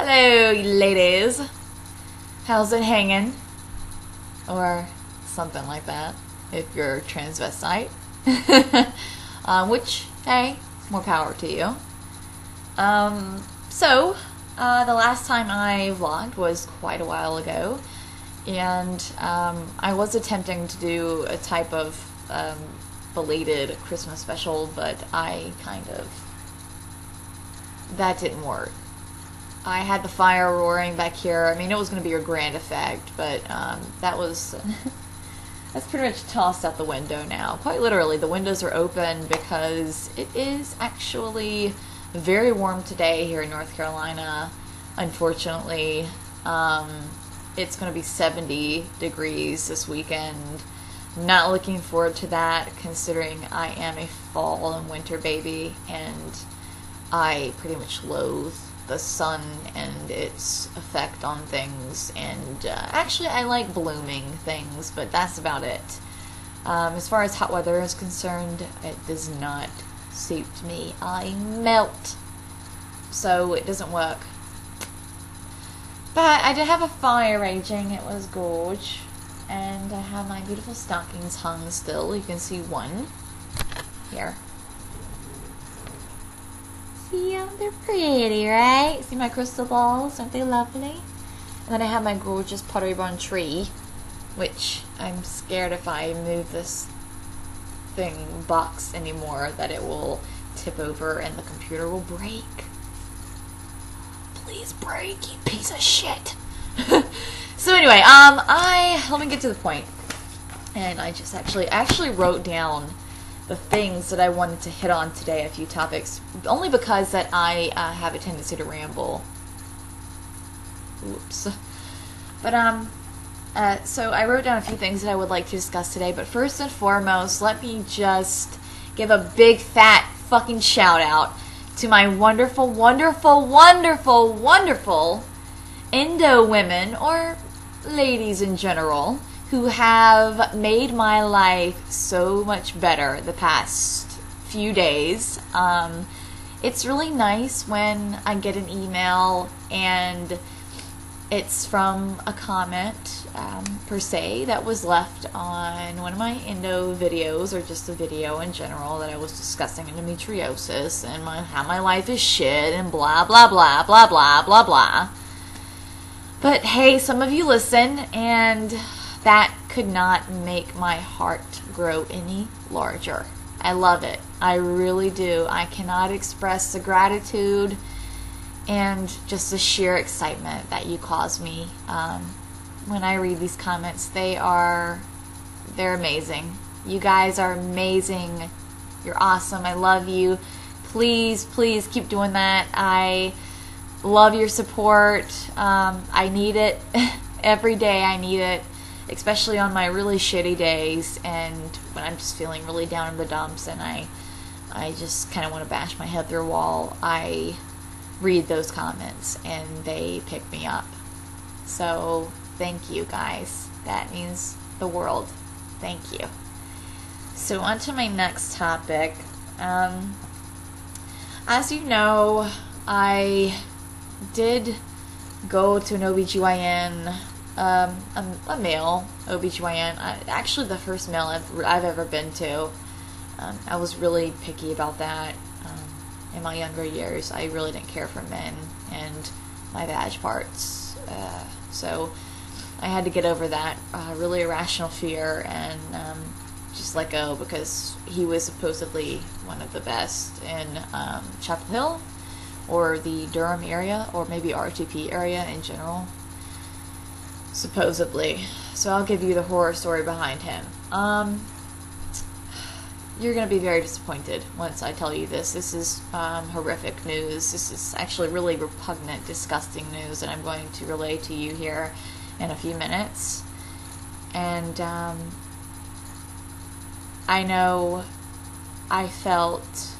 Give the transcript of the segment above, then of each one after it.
Hello, ladies. How's it hanging? Or something like that, if you're a transvestite. Which, hey, more power to you. The last time I vlogged was quite a while ago, and I was attempting to do a type of belated Christmas special, but that didn't work. I had the fire roaring back here. I mean, it was going to be a grand effect, but that was that's pretty much tossed out the window now. Quite literally, the windows are open because it is actually very warm today here in North Carolina. Unfortunately, it's going to be 70 degrees this weekend. Not looking forward to that, considering I am a fall and winter baby, and I pretty much loathe the sun and its effect on things, and actually I like blooming things, but that's about it. As far as hot weather is concerned, it does not suit me. I melt, so it doesn't work. But I did have a fire raging. It was gorge, and I have my beautiful stockings hung still. You can see one here. See them? They're pretty, right? See my crystal balls? Aren't they lovely? And then I have my gorgeous pottery barn tree, which I'm scared if I move this box anymore that it will tip over and the computer will break. Please break, you piece of shit. So anyway, let me get to the point. And I just actually wrote down the things that I wanted to hit on today, a few topics, only because that I have a tendency to ramble. Oops. But so I wrote down a few things that I would like to discuss today, but first and foremost, let me just give a big fat fucking shout out to my wonderful, wonderful, wonderful, wonderful Endo women, or ladies in general, who have made my life so much better the past few days. It's really nice when I get an email and it's from a comment, per se, that was left on one of my endo videos, or just a video in general that I was discussing endometriosis and how my life is shit and blah, blah, blah, blah, blah, blah, blah. But hey, some of you listen, and that could not make my heart grow any larger. I love it. I really do. I cannot express the gratitude and just the sheer excitement that you cause me when I read these comments. They're amazing. You guys are amazing. You're awesome. I love you. Please, please keep doing that. I love your support. I need it every day. I need it, especially on my really shitty days and when I'm just feeling really down in the dumps and I just kind of want to bash my head through a wall. I read those comments and they pick me up. So thank you guys. That means the world. Thank you. So on to my next topic. As you know, I did go to an OBGYN, a male OBGYN, actually the first male I've ever been to. I was really picky about that. In my younger years, I really didn't care for men and my vag parts. So I had to get over that really irrational fear and just let go, because he was supposedly one of the best in Chapel Hill, or the Durham area, or maybe RTP area in general, supposedly. So I'll give you the horror story behind him. You're going to be very disappointed once I tell you this. This is horrific news. This is actually really repugnant, disgusting news that I'm going to relay to you here in a few minutes. And I know I felt...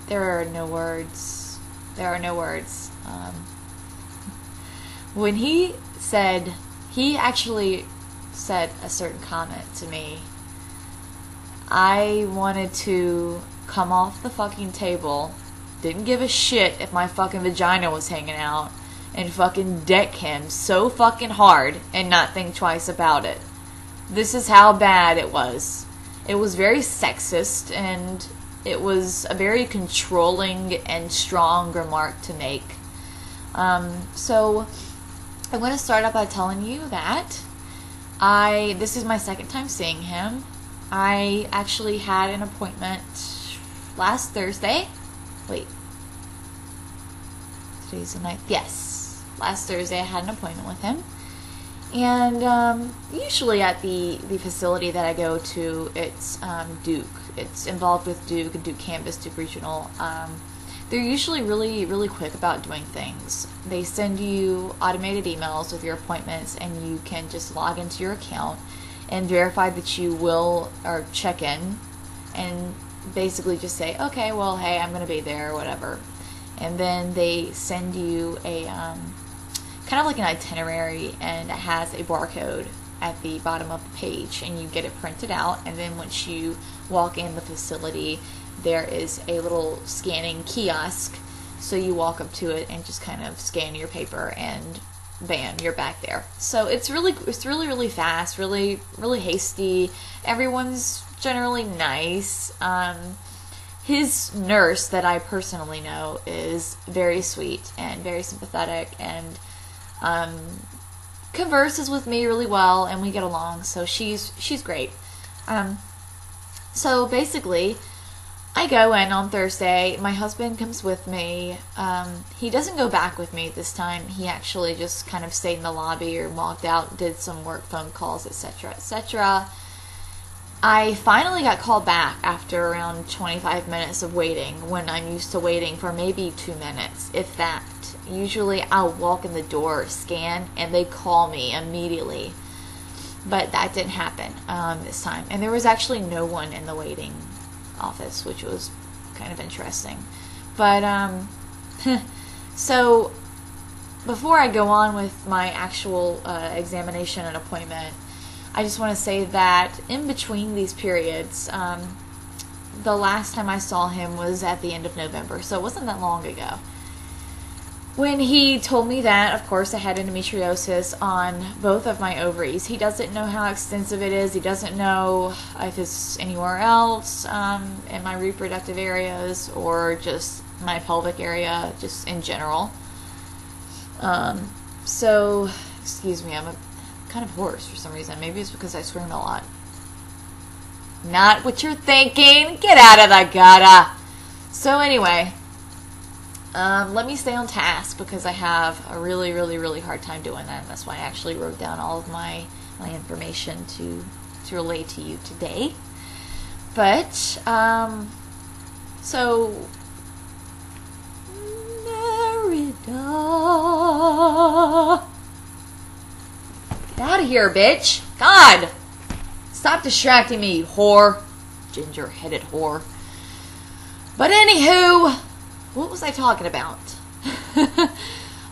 There are no words. There are no words. When he actually said a certain comment to me, I wanted to come off the fucking table didn't give a shit if my fucking vagina was hanging out, and fucking deck him so fucking hard and not think twice about it. This is how bad it was. It was very sexist, and it was a very controlling and strong remark to make. So I'm going to start out by telling you that this is my second time seeing him. I actually had an appointment last Thursday. Wait. Today's the 9th. Yes. Last Thursday I had an appointment with him. And usually at the facility that I go to, it's Duke. It's involved with Duke, Duke Campus, Duke Regional. They're usually really quick about doing things. They send you automated emails with your appointments, and you can just log into your account and verify that you will, or check in, and basically just say, okay, well, hey, I'm going to be there, or whatever. And then they send you a kind of like an itinerary, and it has a barcode at the bottom of the page, and you get it printed out. And then once you walk in the facility, there is a little scanning kiosk, so you walk up to it and just kind of scan your paper, and bam, you're back there. So it's really fast, really hasty. Everyone's generally nice. His nurse that I personally know is very sweet and very sympathetic, and converses with me really well, and we get along, so she's great. So basically, I go in on Thursday. My husband comes with me. He doesn't go back with me this time. He actually just kind of stayed in the lobby or walked out, did some work phone calls, etc., etc. I finally got called back after around 25 minutes of waiting, when I'm used to waiting for maybe 2 minutes, if that. Usually I'll walk in the door, scan, and they call me immediately. But that didn't happen this time. And there was actually no one in the waiting office, which was kind of interesting. But, so, before I go on with my actual examination and appointment, I just want to say that in between these periods, the last time I saw him was at the end of November, so it wasn't that long ago. When he told me that, of course, I had endometriosis on both of my ovaries. He doesn't know how extensive it is. He doesn't know if it's anywhere else in my reproductive areas, or just my pelvic area, just in general. So, excuse me, I'm kind of hoarse for some reason. Maybe it's because I scream a lot. Not what you're thinking. Get out of the gutter. So anyway, let me stay on task, because I have a really hard time doing that. And that's why I actually wrote down all of my information to relay to you today. But, so, Merida. Get out of here, bitch. God. Stop distracting me, you whore. Ginger-headed whore. But anywho, what was I talking about?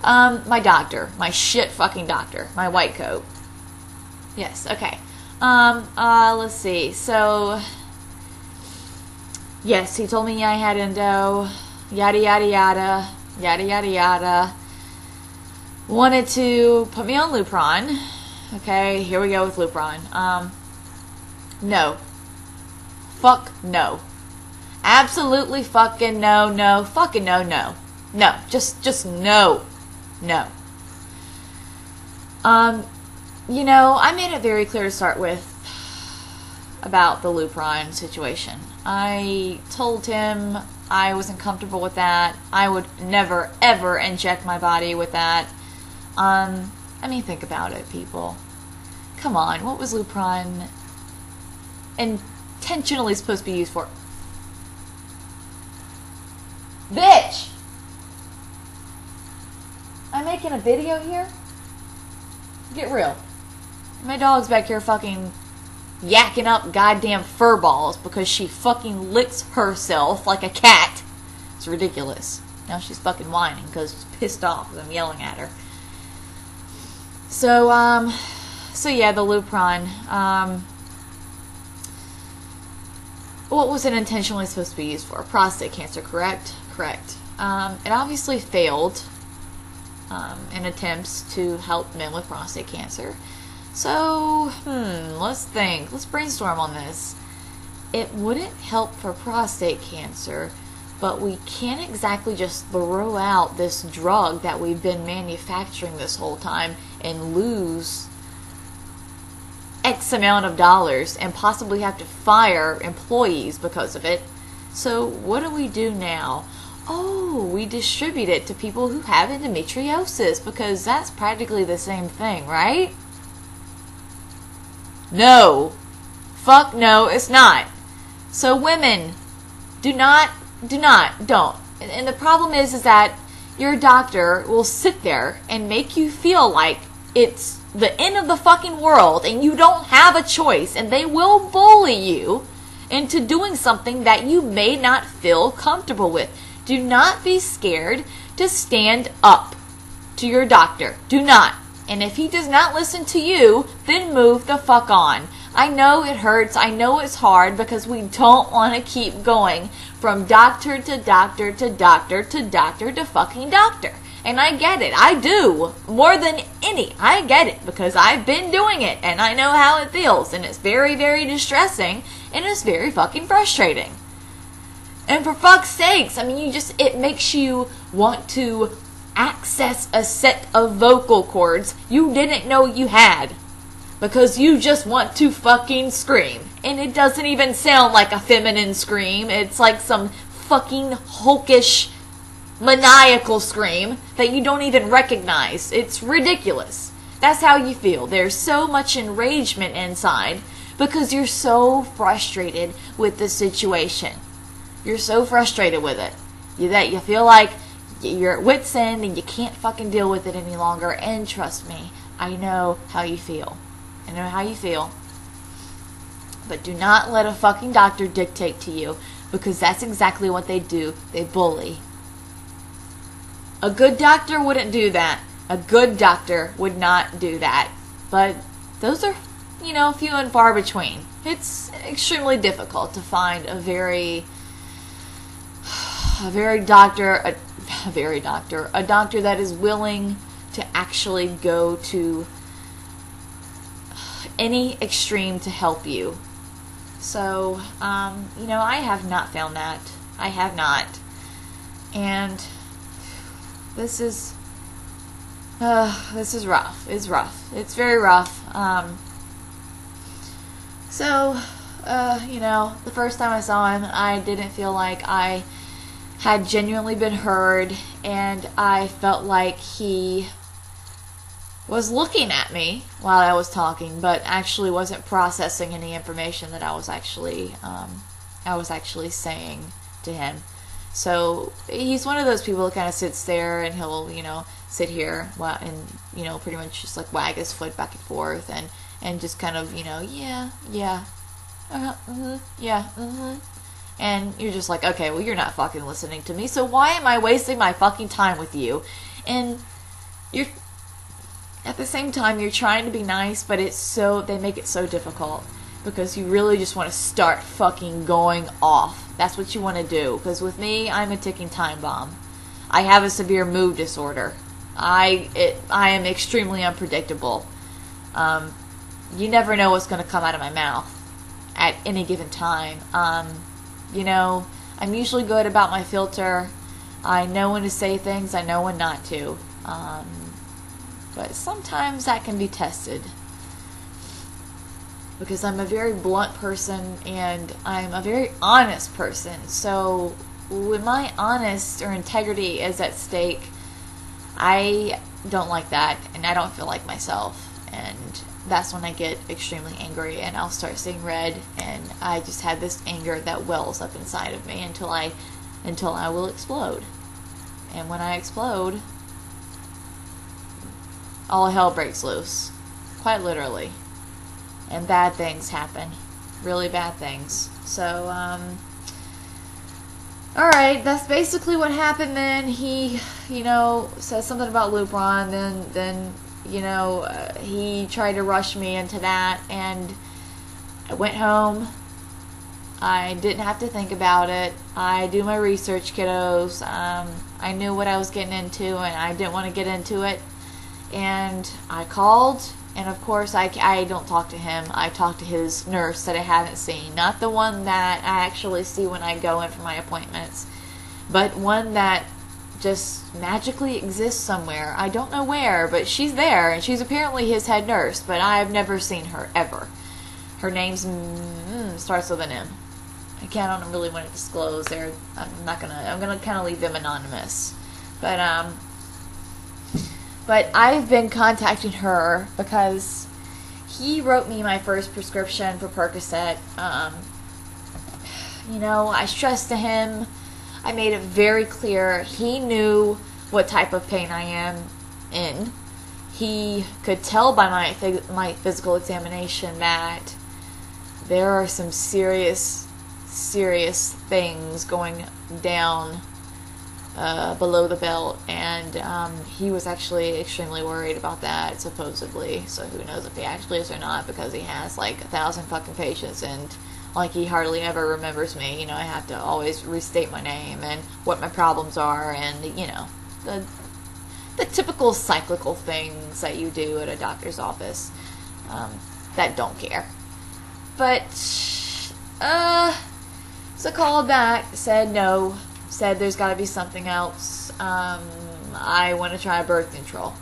My doctor. My shit fucking doctor. My white coat. Yes, okay. Let's see. So, yes, he told me I had endo. Yada, yada, yada. Yada, yada, yada. Wanted to put me on Lupron. Okay, here we go with Lupron. No. Fuck no. Absolutely fucking no, no. Fucking no, no. No. Just no. No. You know, I made it very clear to start with about the Lupron situation. I told him I wasn't comfortable with that. I would never, ever inject my body with that. I mean, think about it, people. Come on, what was Lupron intentionally supposed to be used for? Bitch! I'm making a video here? Get real. My dog's back here fucking yakking up goddamn fur balls because she fucking licks herself like a cat. It's ridiculous. Now she's fucking whining because she's pissed off because I'm yelling at her. So yeah, the Lupron. what was it intentionally supposed to be used for? Prostate cancer, correct? Correct. It obviously failed in attempts to help men with prostate cancer. So, let's think. Let's brainstorm on this. It wouldn't help for prostate cancer, but we can't exactly just throw out this drug that we've been manufacturing this whole time and lose X amount of dollars and possibly have to fire employees because of it. So what do we do now? Oh, we distribute it to people who have endometriosis, because that's practically the same thing, right? No. Fuck no, it's not. So women, don't. And the problem is that your doctor will sit there and make you feel like it's the end of the fucking world and you don't have a choice, and they will bully you into doing something that you may not feel comfortable with. Do not be scared to stand up to your doctor. Do not. And if he does not listen to you, then move the fuck on. I know it hurts. I know it's hard, because we don't want to keep going from doctor to doctor to doctor to doctor to fucking doctor. And I get it. I do. More than any. I get it, because I've been doing it and I know how it feels. And it's very, very distressing, and it's very fucking frustrating. And for fuck's sakes, I mean, it makes you want to access a set of vocal cords you didn't know you had, because you just want to fucking scream. And it doesn't even sound like a feminine scream. It's like some fucking hulkish, maniacal scream that you don't even recognize. It's ridiculous. That's how you feel. There's so much enragement inside because you're so frustrated with the situation. You're so frustrated with it that you feel like you're at wit's end and you can't fucking deal with it any longer. And trust me, I know how you feel. I know how you feel. But do not let a fucking doctor dictate to you, because that's exactly what they do. They bully. A good doctor wouldn't do that. A good doctor would not do that. But those are, few and far between. It's extremely difficult to find a doctor that is willing to actually go to any extreme to help you. So, I have not found that. I have not. And this is rough. It's rough. It's very rough. The first time I saw him, I didn't feel like I had genuinely been heard, and I felt like he was looking at me while I was talking, but actually wasn't processing any information that I was actually saying to him. So he's one of those people that kind of sits there and he'll, sit here and, pretty much just like wag his foot back and forth and just kind of, and you're just like, okay, well, you're not fucking listening to me, so why am I wasting my fucking time with you? And you're, at the same time, you're trying to be nice, but they make it so difficult, because you really just want to start fucking going off. That's what you want to do, because with me, I'm a ticking time bomb. I have a severe mood disorder. I am extremely unpredictable. You never know what's going to come out of my mouth at any given time. I'm usually good about my filter. I know when to say things. I know when not to. But sometimes that can be tested, because I'm a very blunt person and I'm a very honest person. So when my honest or integrity is at stake, I don't like that, and I don't feel like myself. And that's when I get extremely angry, and I'll start seeing red, and I just have this anger that wells up inside of me until I will explode. And when I explode, all hell breaks loose, quite literally, and bad things happen, really bad things. So, alright, that's basically what happened then. He, says something about Lupron, then he tried to rush me into that, and I went home. I didn't have to think about it. I do my research, kiddos. I knew what I was getting into, and I didn't want to get into it. And I called, and of course, I don't talk to him. I talk to his nurse that I haven't seen. Not the one that I actually see when I go in for my appointments, but one that just magically exists somewhere. I don't know where, but she's there, and she's apparently his head nurse, but I've never seen her, ever. Her name's starts with an M. I don't really want to disclose there. I'm gonna kind of leave them anonymous. But I've been contacting her because he wrote me my first prescription for Percocet. I stressed to him. I made it very clear. He knew what type of pain I am in. He could tell by my physical examination that there are some serious things going down below the belt, and he was actually extremely worried about that, supposedly. So who knows if he actually is or not, because he has like 1,000 fucking patients, and like he hardly ever remembers me. I have to always restate my name and what my problems are, and the typical cyclical things that you do at a doctor's office that don't care. But so called back, said no, said there's got to be something else. I want to try birth control.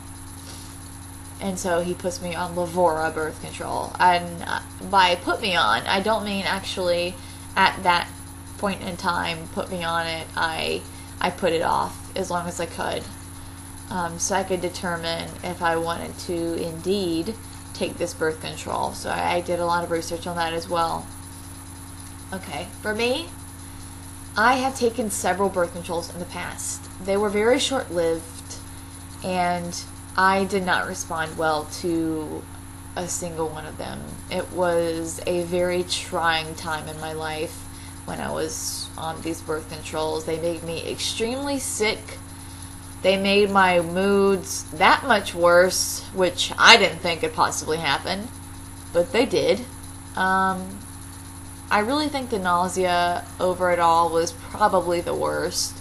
And so he puts me on Lavora birth control. And by put me on, I don't mean actually at that point in time put me on it. I put it off as long as I could. So I could determine if I wanted to indeed take this birth control. So I did a lot of research on that as well. Okay, for me, I have taken several birth controls in the past. They were very short-lived, and I did not respond well to a single one of them. It was a very trying time in my life when I was on these birth controls. They made me extremely sick. They made my moods that much worse, which I didn't think could possibly happen, but they did. I really think the nausea over it all was probably the worst,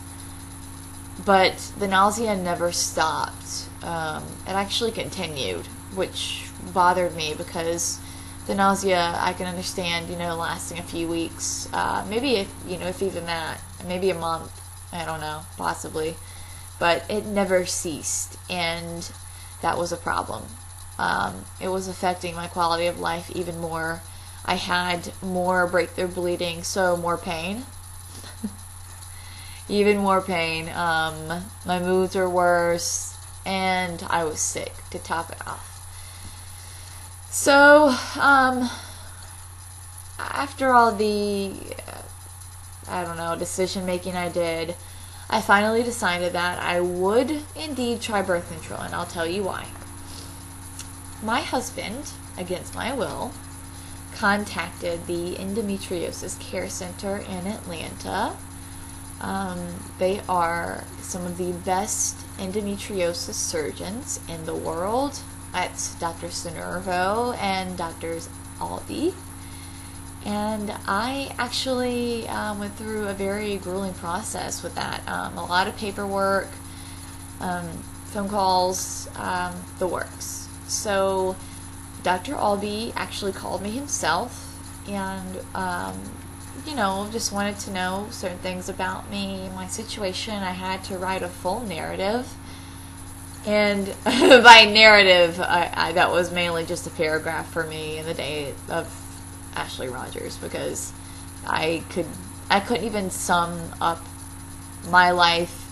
but the nausea never stopped. It actually continued, which bothered me because the nausea I can understand, lasting a few weeks, maybe if even that, maybe a month, I don't know, possibly. But it never ceased, and that was a problem. It was affecting my quality of life even more. I had more breakthrough bleeding, so more pain. Even more pain. My moods were worse, and I was sick to top it off. So, after all the, decision making I did, I finally decided that I would indeed try birth control, and I'll tell you why. My husband, against my will, contacted the Endometriosis Care Center in Atlanta. They are some of the best endometriosis surgeons in the world. That's Dr. Sonervo and Drs. Albee. And I actually went through a very grueling process with that. A lot of paperwork, phone calls, the works. So Dr. Albee actually called me himself and, just wanted to know certain things about me, my situation. I had to write a full narrative. And by narrative, that was mainly just a paragraph for me in the day of Ashley Rogers, because I couldn't even sum up my life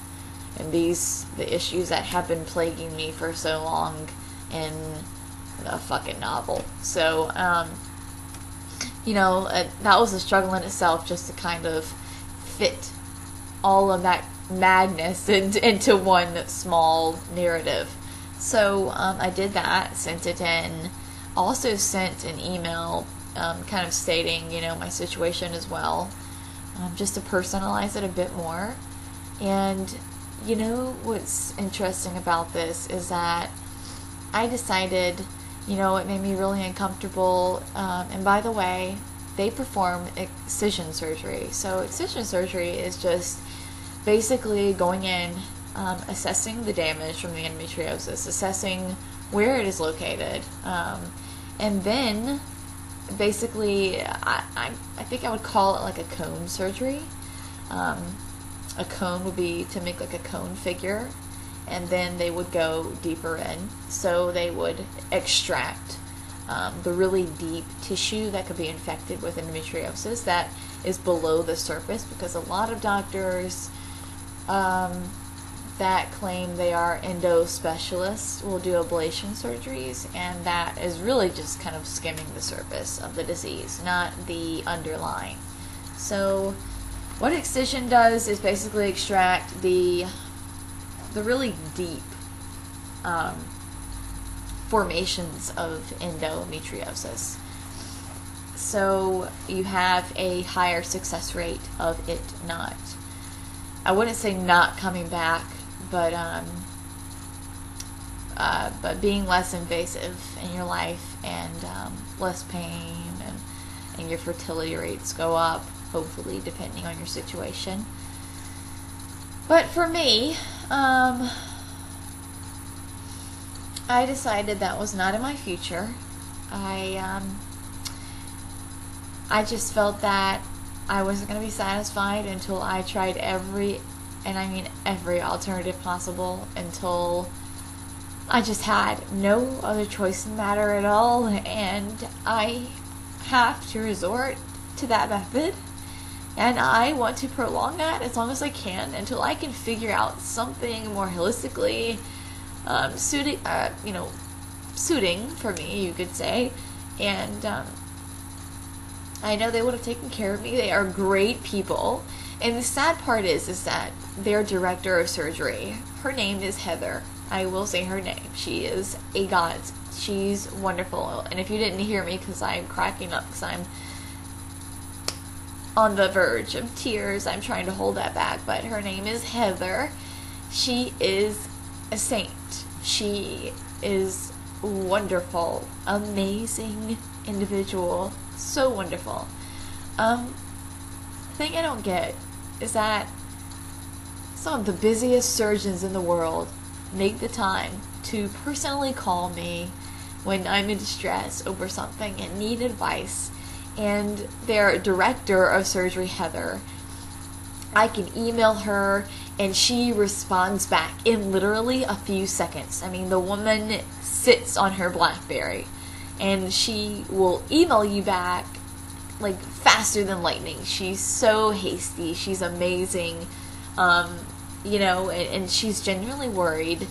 and the issues that have been plaguing me for so long in a fucking novel. So, that was a struggle in itself, just to kind of fit all of that madness into one small narrative. So I did that, sent it in, also sent an email kind of stating, my situation as well, just to personalize it a bit more. And what's interesting about this is that I decided, it made me really uncomfortable. And by the way, they perform excision surgery. So excision surgery is just basically going in, assessing the damage from the endometriosis, assessing where it is located, and then basically I think I would call it like a cone surgery. A cone would be to make like a cone figure, and then they would go deeper in. So they would extract the really deep tissue that could be infected with endometriosis that is below the surface, because a lot of doctors that claim they are endo specialists will do ablation surgeries, and that is really just kind of skimming the surface of the disease, not the underlying. So what excision does is basically extract the really deep formations of endometriosis. So you have a higher success rate of it not, I wouldn't say not coming back, but being less invasive in your life, and less pain, and your fertility rates go up, hopefully, depending on your situation. But for me, I decided that was not in my future. I just felt that I wasn't going to be satisfied until I tried every alternative possible, until I just had no other choice in the matter at all, and I have to resort to that method, and I want to prolong that as long as I can until I can figure out something more holistically suiting for me, you could say. And I know they would have taken care of me. They are great people. And the sad part is that their director of surgery, her name is Heather. I will say her name. She is a god. She's wonderful. And if you didn't hear me, because I'm cracking up, because I'm on the verge of tears, I'm trying to hold that back. But her name is Heather. She is a saint. She is wonderful, amazing individual, so wonderful. The thing I don't get is that some of the busiest surgeons in the world make the time to personally call me when I'm in distress over something and need advice. And their director of surgery, Heather, I can email her and she responds back in literally a few seconds. I mean, the woman sits on her BlackBerry and she will email you back like faster than lightning. She's so hasty. She's amazing. And she's genuinely worried,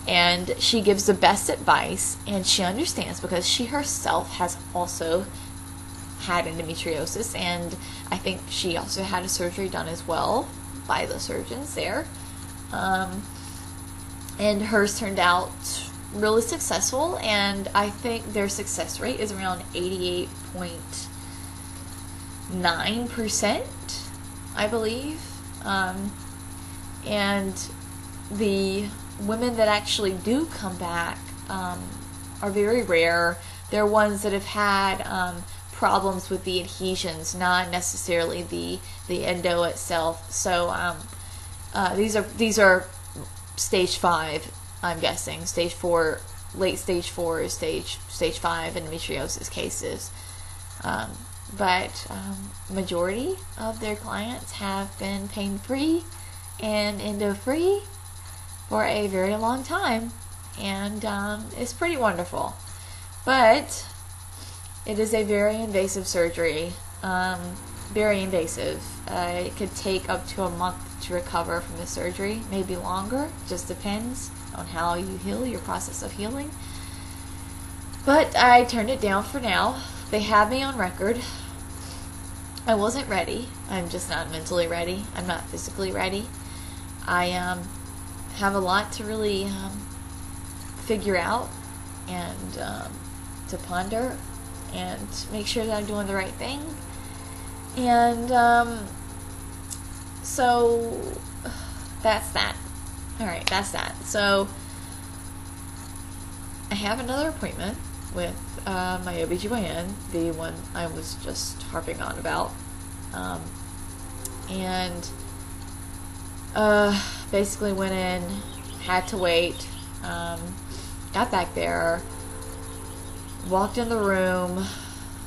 and she gives the best advice, and she understands because she herself has also had endometriosis, and I think she also had a surgery done as well by the surgeons there. And hers turned out really successful, and I think their success rate is around 88.9%, I believe. And the women that actually do come back are very rare. They're ones that have had problems with the adhesions, not necessarily the endo itself. So these are stage 5, I'm guessing. Stage 4, late stage 4 is stage 5 endometriosis cases. But majority of their clients have been pain-free and endo-free for a very long time, and it's pretty wonderful. But it is a very invasive surgery, very invasive. It could take up to a month to recover from the surgery, maybe longer, just depends on how you heal, your process of healing. But I turned it down for now. They have me on record. I wasn't ready. I'm just not mentally ready. I'm not physically ready. I have a lot to really figure out and to ponder and make sure that I'm doing the right thing. And so that's that. Alright, that's that. So I have another appointment with my OBGYN, the one I was just harping on about. And basically went in, had to wait, got back there, walked in the room,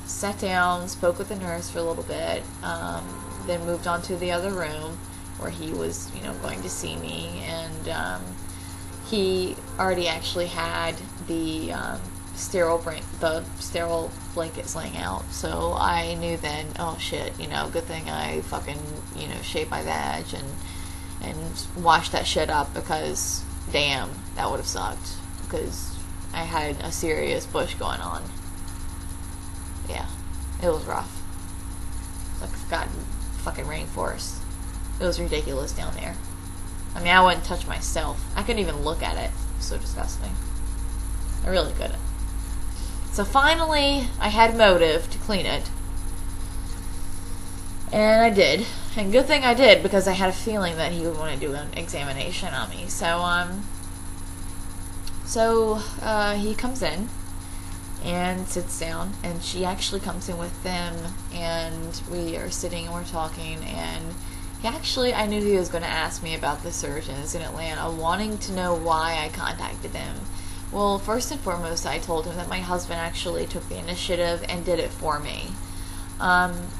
sat down, spoke with the nurse for a little bit, then moved on to the other room where he was, going to see me, and he already actually had the sterile blankets laying out, so I knew then, oh shit, good thing I fucking, shaved my vag and washed that shit up, because damn, that would have sucked, because I had a serious bush going on. Yeah, it was rough. Like a goddamn fucking rainforest. It was ridiculous down there. I mean, I wouldn't touch myself. I couldn't even look at it. It was so disgusting. I really couldn't. So finally, I had motive to clean it. And I did. And good thing I did, because I had a feeling that he would want to do an examination on me. So he comes in and sits down, and she actually comes in with them, and we are sitting and we're talking, and I knew he was going to ask me about the surgeons in Atlanta, wanting to know why I contacted them. Well, first and foremost, I told him that my husband actually took the initiative and did it for me,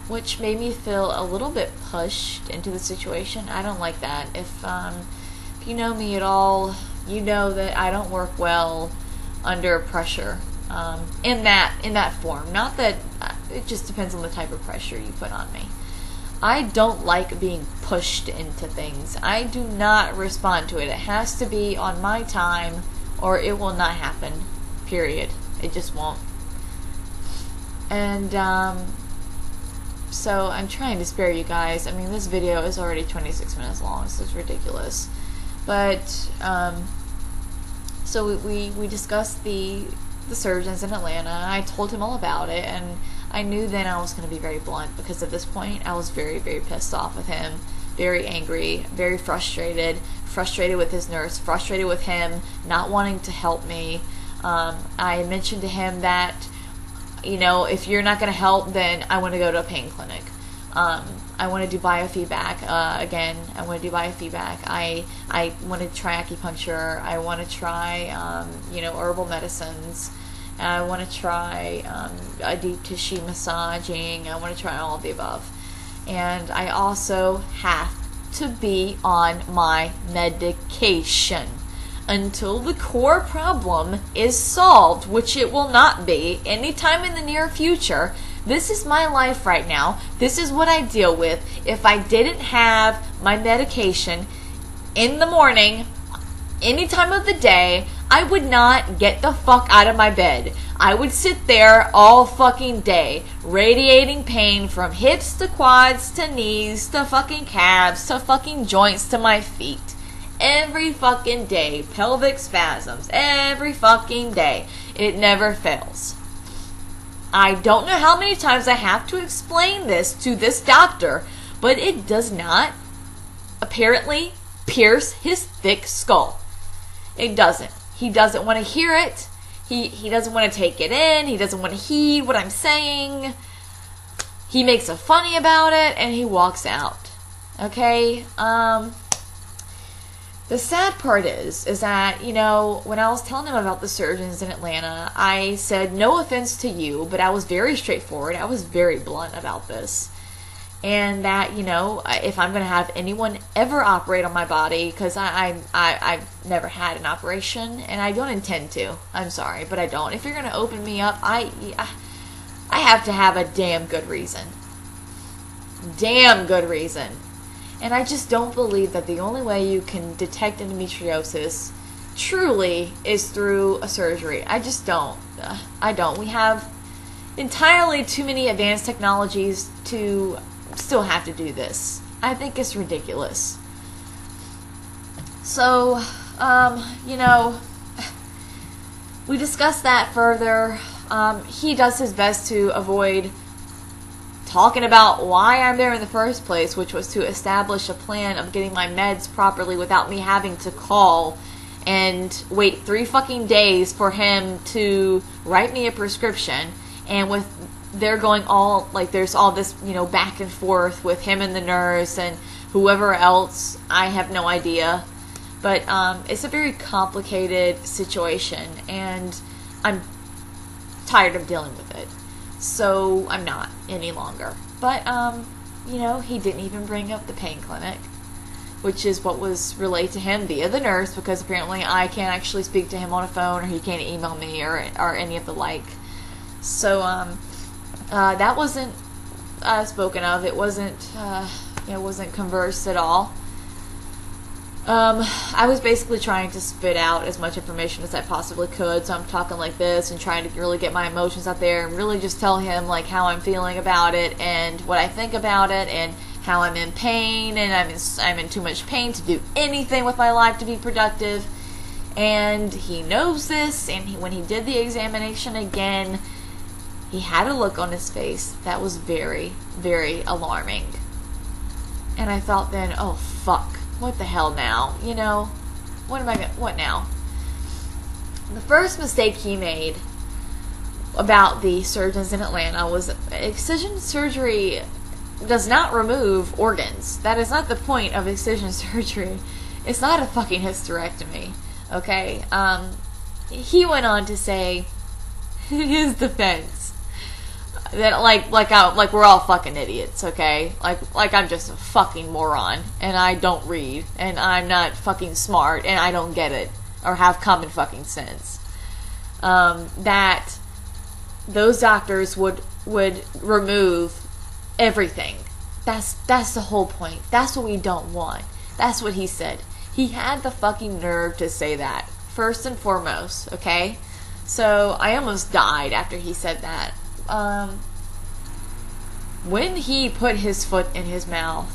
which made me feel a little bit pushed into the situation. I don't like that. If you know me at all, you know that I don't work well under pressure, in that form. Not that, it just depends on the type of pressure you put on me. I don't like being pushed into things. I do not respond to it. It has to be on my time, or it will not happen, period. It just won't. And so I'm trying to spare you guys. I mean, this video is already 26 minutes long, so it's ridiculous. But so we discussed the surgeons in Atlanta. I told him all about it, and I knew then I was going to be very blunt, because at this point I was very, very pissed off with him, very angry, very frustrated with his nurse, frustrated with him not wanting to help me. I mentioned to him that, if you're not going to help, then I want to go to a pain clinic. I want to do biofeedback. Again, I want to do biofeedback. I want to try acupuncture. I want to try, herbal medicines. I want to try a deep tissue massaging. I want to try all of the above. And I also have to be on my medication until the core problem is solved, which it will not be anytime in the near future. This is my life right now. This is what I deal with. If I didn't have my medication in the morning, any time of the day, I would not get the fuck out of my bed. I would sit there all fucking day, radiating pain from hips to quads to knees to fucking calves to fucking joints to my feet. Every fucking day. Pelvic spasms. Every fucking day. It never fails. I don't know how many times I have to explain this to this doctor, but it does not apparently pierce his thick skull. It doesn't. He doesn't want to hear it. He doesn't want to take it in. He doesn't want to heed what I'm saying. He makes a funny about it, and he walks out. Okay? The sad part is that, when I was telling him about the surgeons in Atlanta, I said, no offense to you, but I was very straightforward. I was very blunt about this. And that, if I'm going to have anyone ever operate on my body, because I've never had an operation, and I don't intend to. I'm sorry, but I don't. If you're going to open me up, I have to have a damn good reason. Damn good reason. And I just don't believe that the only way you can detect endometriosis truly is through a surgery. I just don't. I don't. We have entirely too many advanced technologies to still have to do this. I think it's ridiculous. So, we discussed that further. He does his best to avoid talking about why I'm there in the first place, which was to establish a plan of getting my meds properly without me having to call and wait 3 fucking days for him to write me a prescription. And with they're going all, like, there's all this, you know, back and forth with him and the nurse and whoever else. I have no idea. But it's a very complicated situation, and I'm tired of dealing with it. So I'm not any longer. But, you know, he didn't even bring up the pain clinic, which is what was relayed to him via the nurse, because apparently I can't actually speak to him on a phone, or he can't email me, or any of the like. So, that wasn't spoken of. It wasn't, it wasn't conversed at all. I was basically trying to spit out as much information as I possibly could, so I'm talking like this and trying to really get my emotions out there and really just tell him, like, how I'm feeling about it and what I think about it and how I'm in pain, and I'm in too much pain to do anything with my life to be productive. And he knows this, and when he did the examination again, he had a look on his face that was very, very alarming. And I thought then, oh fuck, what the hell now? You know, what now? The first mistake he made about the surgeons in Atlanta was excision surgery does not remove organs. That is not the point of excision surgery. It's not a fucking hysterectomy, okay? He went on to say, in his defense, that like we're all fucking idiots, okay? Like I'm just a fucking moron, and I don't read, and I'm not fucking smart, and I don't get it, or have common fucking sense. That those doctors would remove everything. That's the whole point. That's what we don't want. That's what he said. He had the fucking nerve to say that, first and foremost, okay? So I almost died after he said that. When he put his foot in his mouth,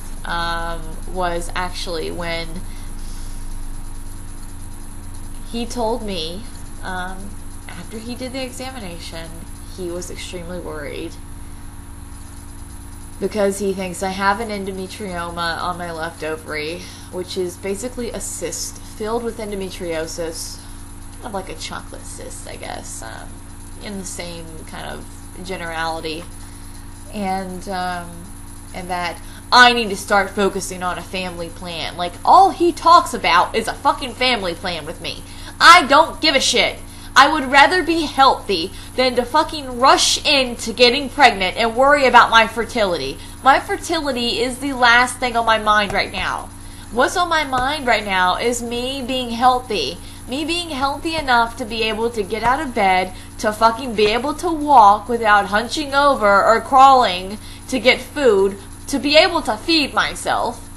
was actually when he told me, after he did the examination, he was extremely worried because he thinks I have an endometrioma on my left ovary, which is basically a cyst filled with endometriosis, kind of like a chocolate cyst, I guess, in the same kind of generality, and that I need to start focusing on a family plan. Like, all he talks about is a fucking family plan with me. I don't give a shit. I would rather be healthy than to fucking rush into getting pregnant and worry about my fertility. My fertility is the last thing on my mind right now. What's on my mind right now is me being healthy. Me being healthy enough to be able to get out of bed, to fucking be able to walk without hunching over or crawling to get food, to be able to feed myself.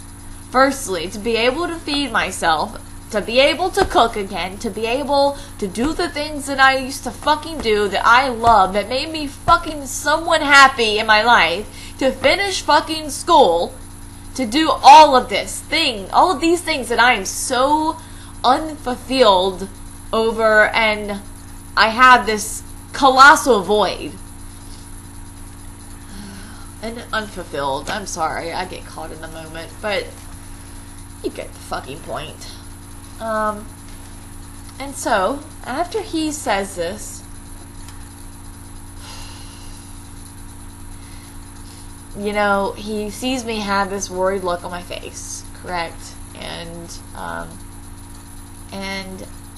Firstly, to be able to feed myself, to be able to cook again, to be able to do the things that I used to fucking do, that I love, that made me fucking somewhat happy in my life, to finish fucking school, to do all of these things that I am so unfulfilled over, and I have this colossal void. And unfulfilled, I'm sorry, I get caught in the moment, but you get the fucking point. And so, after he says this, you know, he sees me have this worried look on my face, correct? And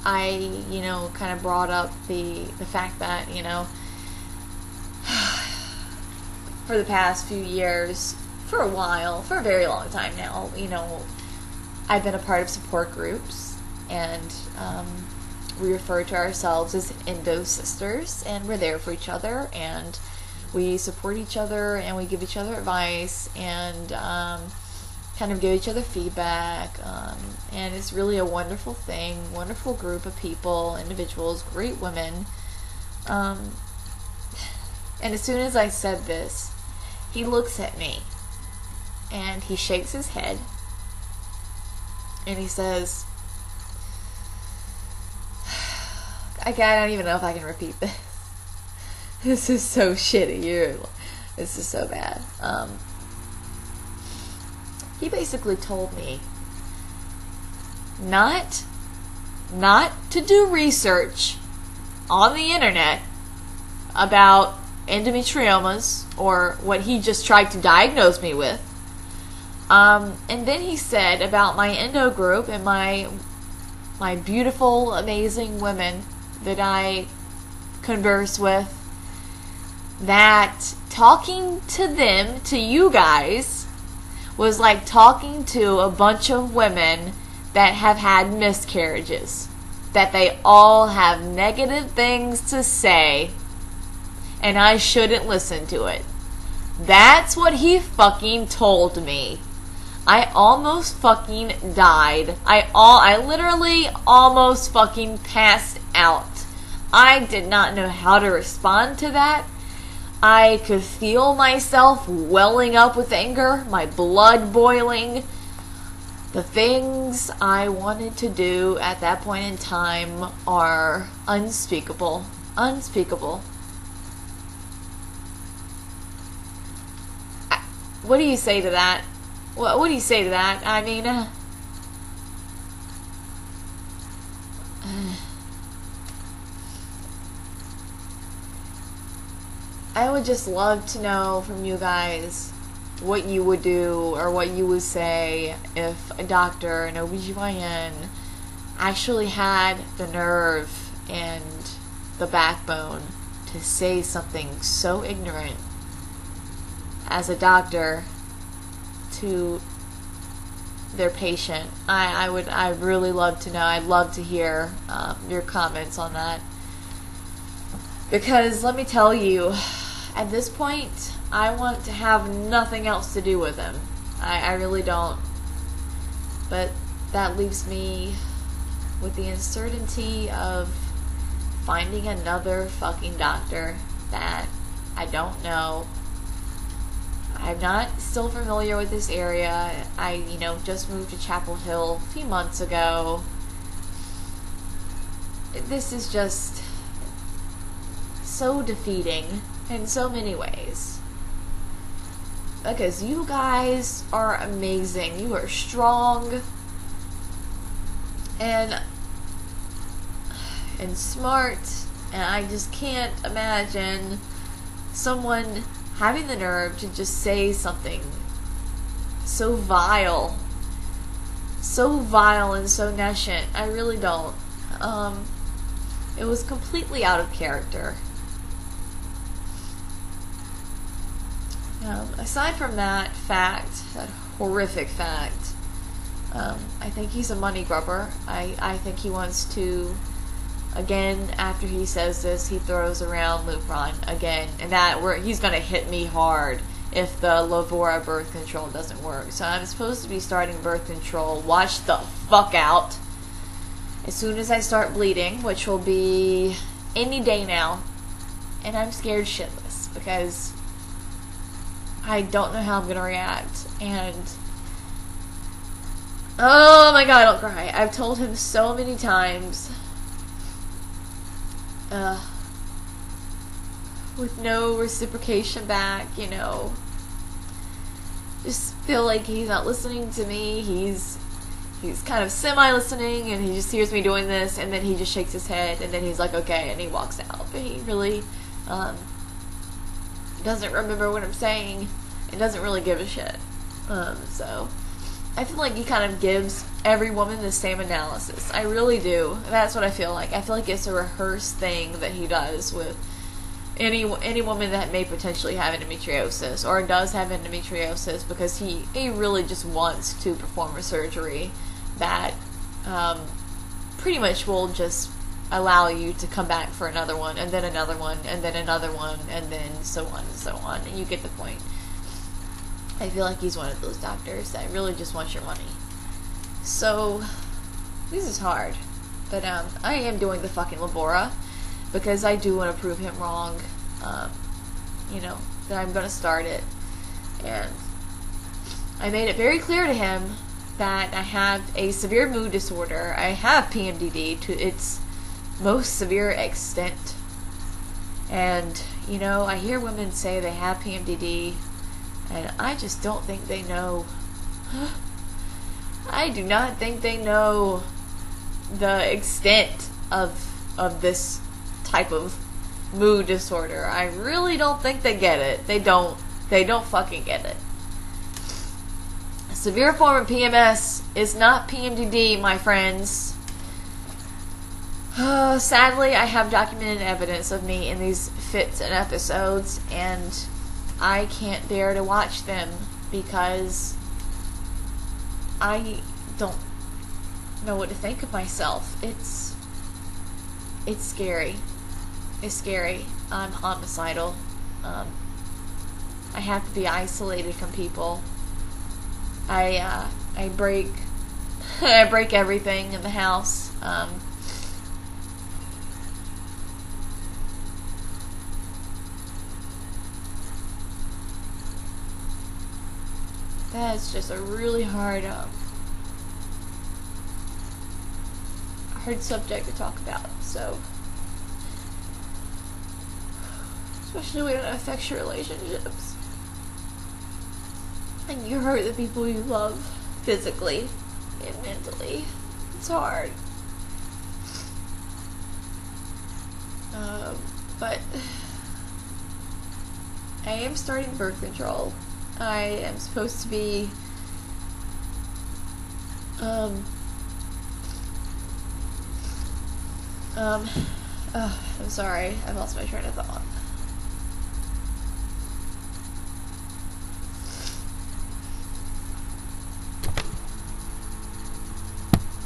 I, you know, kind of brought up the fact that, you know, for the past few years, for a while, for a very long time now, you know, I've been a part of support groups, and we refer to ourselves as Endo Sisters, and we're there for each other, and we support each other, and we give each other advice, and kind of give each other feedback, and it's really a wonderful thing, wonderful group of people, individuals, great women. And as soon as I said this, he looks at me, and he shakes his head, and he says, I don't even know if I can repeat this. This is so shitty. This is so bad. He basically told me not not to do research on the internet about endometriomas or what he just tried to diagnose me with. And then he said about my endo group and my beautiful, amazing women that I converse with, that talking to them, to you guys, was like talking to a bunch of women that have had miscarriages. That they all have negative things to say, and I shouldn't listen to it. That's what he fucking told me. I almost fucking died. I literally almost fucking passed out. I did not know how to respond to that. I could feel myself welling up with anger, my blood boiling. The things I wanted to do at that point in time are unspeakable. Unspeakable. What do you say to that? What do you say to that? I mean, I would just love to know from you guys what you would do or what you would say if a doctor, an OBGYN, actually had the nerve and the backbone to say something so ignorant as a doctor to their patient. I'd really love to know. I'd love to hear your comments on that. Because let me tell you, at this point, I want to have nothing else to do with him. I really don't. But that leaves me with the uncertainty of finding another fucking doctor that I don't know. I'm not still familiar with this area. I, just moved to Chapel Hill a few months ago. This is just so defeating in so many ways. Because you guys are amazing. You are strong and smart, and I just can't imagine someone having the nerve to just say something so vile and so nescient. I really don't. It was completely out of character. Aside from that fact, that horrific fact, I think he's a money grubber. I think he wants to, again, after he says this, he throws around Lupron again, and he's going to hit me hard if the Lavora birth control doesn't work. So I'm supposed to be starting birth control. Watch the fuck out. As soon as I start bleeding, which will be any day now, and I'm scared shitless because I don't know how I'm going to react, and oh my god, don't cry. I've told him so many times, with no reciprocation back, just feel like he's not listening to me. He's kind of semi-listening, and he just hears me doing this, and then he just shakes his head, and then he's like, okay, and he walks out. But he really doesn't remember what I'm saying and doesn't really give a shit. So I feel like he kind of gives every woman the same analysis. I really do. That's what I feel like. I feel like it's a rehearsed thing that he does with any woman that may potentially have endometriosis or does have endometriosis, because he really just wants to perform a surgery that pretty much will just allow you to come back for another one, and then another one, and then another one, and then so on and so on, and you get the point. I feel like he's one of those doctors that really just wants your money. So this is hard, but I am doing the fucking Labora because I do want to prove him wrong. That I'm gonna start it, and I made it very clear to him that I have a severe mood disorder. I have PMDD to its most severe extent, and I hear women say they have PMDD, and I just don't think they know. I do not think they know the extent of this type of mood disorder. I really don't think they get it. They don't fucking get it. A severe form of PMS is not PMDD, my friends. Sadly, I have documented evidence of me in these fits and episodes, and I can't bear to watch them because I don't know what to think of myself. It's scary. It's scary. I'm homicidal. I have to be isolated from people. I break I break everything in the house. That's just a really hard subject to talk about. So, especially when it affects your relationships and you hurt the people you love physically and mentally. It's hard. But I am starting birth control. I am supposed to be I'm sorry, I lost my train of thought.